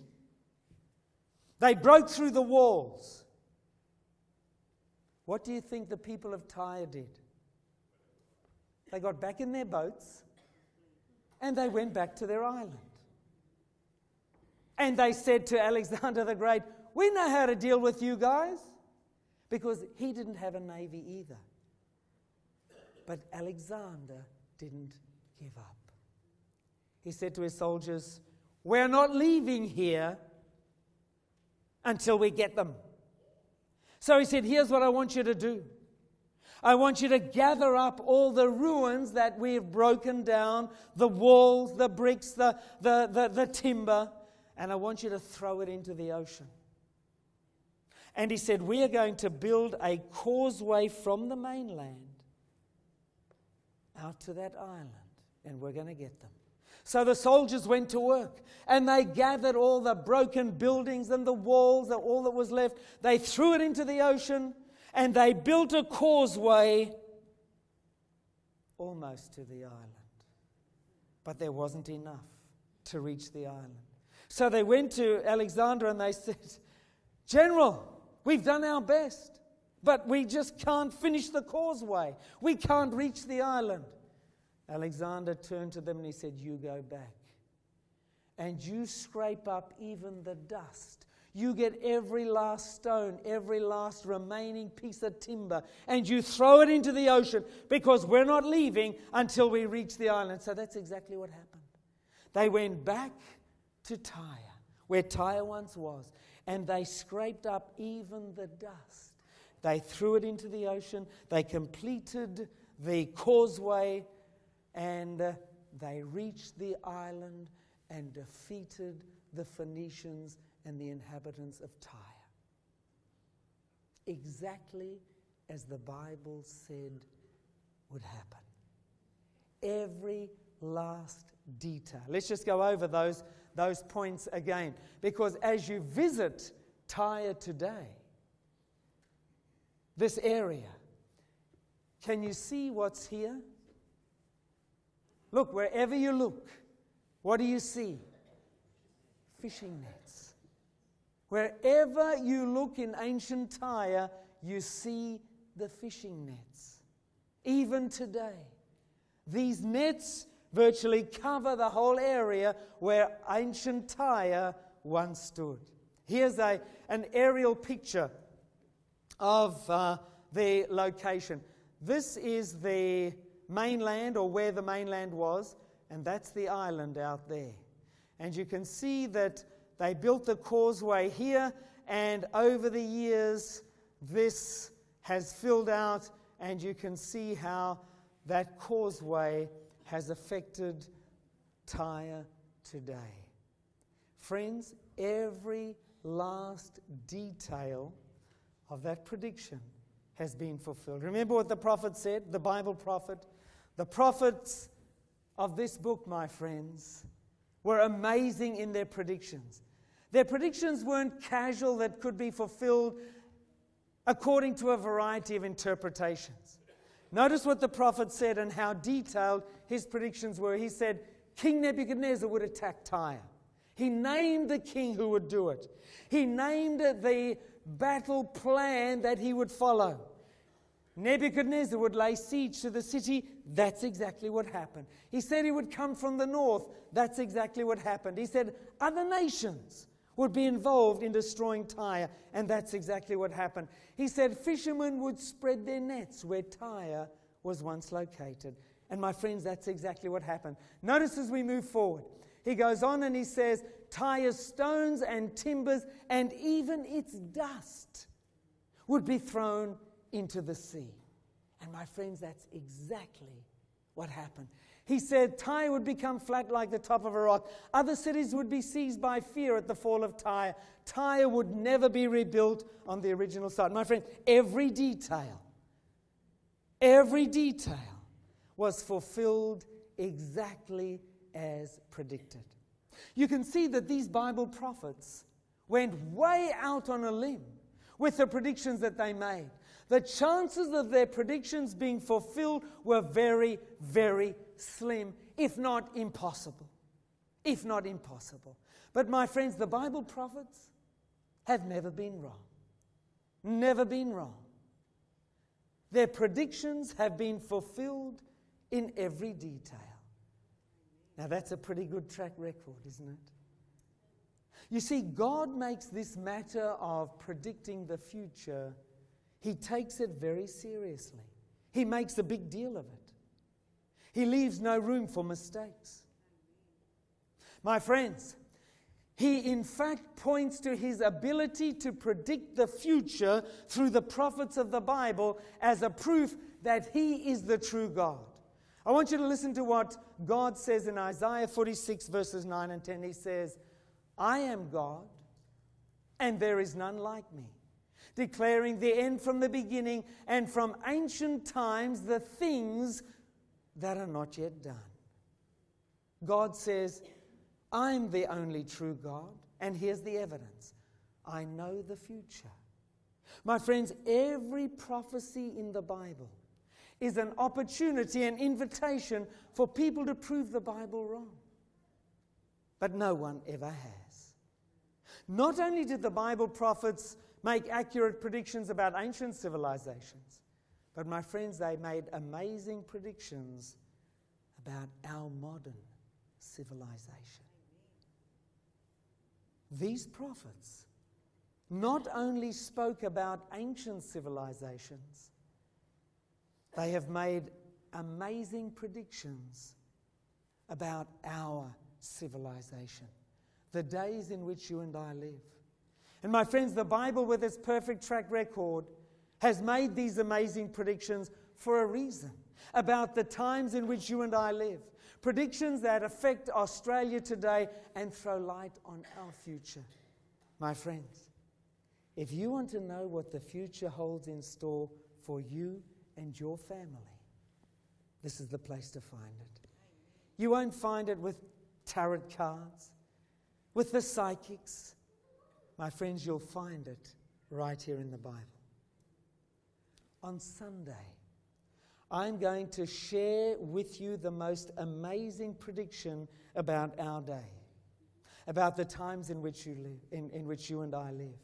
They broke through the walls. What do you think the people of Tyre did? They got back in their boats and they went back to their island. And they said to Alexander the Great, we know how to deal with you guys. Because he didn't have a navy either. But Alexander didn't give up. He said to his soldiers, we're not leaving here until we get them. So he said, here's what I want you to do. I want you to gather up all the ruins that we've broken down, the walls, the bricks, the timber, and I want you to throw it into the ocean. And he said, we are going to build a causeway from the mainland out to that island, and we're going to get them. So the soldiers went to work, and they gathered all the broken buildings and the walls, and all that was left. They threw it into the ocean, and they built a causeway almost to the island. But there wasn't enough to reach the island. So they went to Alexander and they said, General, we've done our best, but we just can't finish the causeway. We can't reach the island. Alexander turned to them and he said, you go back and you scrape up even the dust. You get every last stone, every last remaining piece of timber, and you throw it into the ocean, because we're not leaving until we reach the island. So that's exactly what happened. They went back to Tyre, where Tyre once was, and they scraped up even the dust. They threw it into the ocean. They completed the causeway, and they reached the island and defeated the Phoenicians and the inhabitants of Tyre. Exactly as the Bible said would happen. Every last detail. Let's just go over those points again. Because as you visit Tyre today, this area, can you see what's here? Look, wherever you look, what do you see? Fishing nets. Wherever you look in ancient Tyre, you see the fishing nets. Even today, these nets virtually cover the whole area where ancient Tyre once stood. Here's an aerial picture of the location. This is the mainland, or where the mainland was, and that's the island out there. And you can see that they built the causeway here, and over the years this has filled out, and you can see how that causeway has affected Tyre today. Friends, every last detail of that prediction has been fulfilled. Remember what the prophet said, the Bible prophet? The prophets of this book, my friends, were amazing in their predictions. Their predictions weren't casual that could be fulfilled according to a variety of interpretations. Notice what the prophet said and how detailed his predictions were. He said King Nebuchadnezzar would attack Tyre. He named the king who would do it. He named the battle plan that he would follow. Nebuchadnezzar would lay siege to the city. That's exactly what happened. He said he would come from the north. That's exactly what happened. He said other nations would be involved in destroying Tyre, and that's exactly what happened. He said fishermen would spread their nets where Tyre was once located. And my friends, that's exactly what happened. Notice as we move forward, he goes on and he says, Tyre's stones and timbers and even its dust would be thrown into the sea. And my friends, that's exactly what happened. He said Tyre would become flat like the top of a rock. Other cities would be seized by fear at the fall of Tyre. Tyre would never be rebuilt on the original site. My friend, every detail was fulfilled exactly as predicted. You can see that these Bible prophets went way out on a limb with the predictions that they made. The chances of their predictions being fulfilled were very, very slim, if not impossible. If not impossible. But my friends, the Bible prophets have never been wrong. Never been wrong. Their predictions have been fulfilled in every detail. Now that's a pretty good track record, isn't it? You see, God makes this matter of predicting the future, He takes it very seriously. He makes a big deal of it. He leaves no room for mistakes. My friends, He in fact points to His ability to predict the future through the prophets of the Bible as a proof that He is the true God. I want you to listen to what God says in Isaiah 46 verses 9 and 10. He says, I am God, and there is none like me, declaring the end from the beginning, and from ancient times the things that are not yet done. God says, I'm the only true God, and here's the evidence. I know the future. My friends, every prophecy in the Bible is an opportunity, an invitation for people to prove the Bible wrong. But no one ever has. Not only did the Bible prophets make accurate predictions about ancient civilizations, but my friends, they made amazing predictions about our modern civilization. These prophets not only spoke about ancient civilizations, they have made amazing predictions about our civilization, the days in which you and I live. And my friends, the Bible, with its perfect track record, has made these amazing predictions for a reason about the times in which you and I live. Predictions that affect Australia today and throw light on our future. My friends, if you want to know what the future holds in store for you and your family, this is the place to find it. You won't find it with tarot cards, with the psychics. My friends, you'll find it right here in the Bible. On Sunday, I'm going to share with you the most amazing prediction about our day, about the times in which you live, in which you and I live.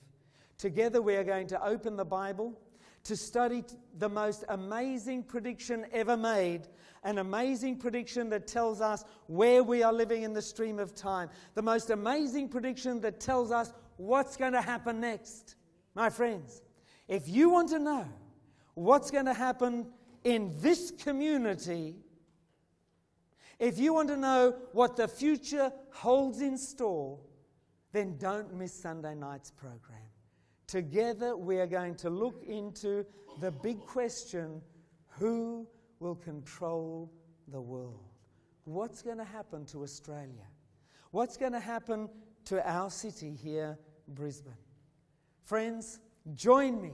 Together we are going to open the Bible to study the most amazing prediction ever made, an amazing prediction that tells us where we are living in the stream of time, the most amazing prediction that tells us what's going to happen next. My friends, if you want to know what's going to happen in this community, if you want to know what the future holds in store, then don't miss Sunday night's program. Together we are going to look into the big question, who will control the world? What's going to happen to Australia? What's going to happen to our city here, Brisbane? Friends, join me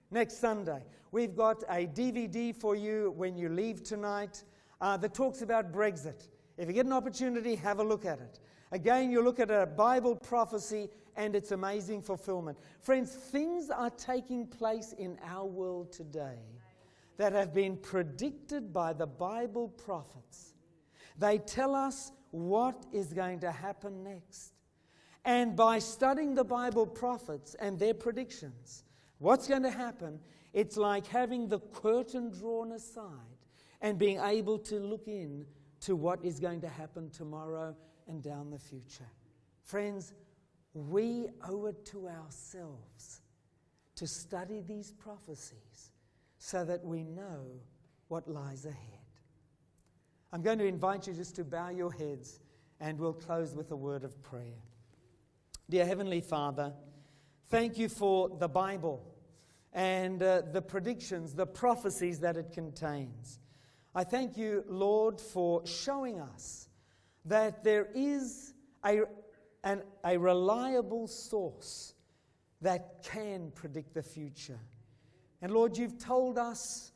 next Sunday. We've got a DVD for you when you leave tonight that talks about Brexit. If you get an opportunity, have a look at it. Again, you look at a Bible prophecy and its amazing fulfillment. Friends, things are taking place in our world today that have been predicted by the Bible prophets. They tell us what is going to happen next. And by studying the Bible prophets and their predictions, what's going to happen, it's like having the curtain drawn aside and being able to look in to what is going to happen tomorrow and down the future. Friends, we owe it to ourselves to study these prophecies so that we know what lies ahead. I'm going to invite you just to bow your heads and we'll close with a word of prayer. Dear Heavenly Father, thank you for the Bible and the predictions, the prophecies that it contains. I thank you, Lord, for showing us that there is a reliable source that can predict the future. And Lord, you've told us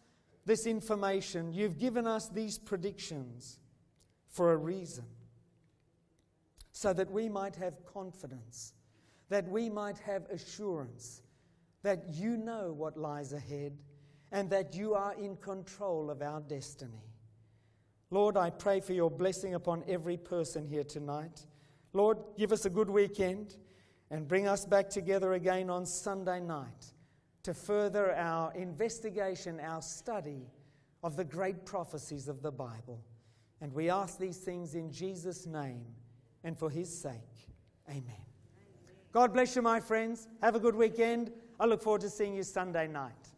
this information. You've given us these predictions for a reason, so that we might have confidence, that we might have assurance that you know what lies ahead and that you are in control of our destiny. Lord, I pray for your blessing upon every person here tonight. Lord, give us a good weekend and bring us back together again on Sunday night to further our investigation, our study of the great prophecies of the Bible. And we ask these things in Jesus' name and for his sake. Amen. God bless you, my friends. Have a good weekend. I look forward to seeing you Sunday night.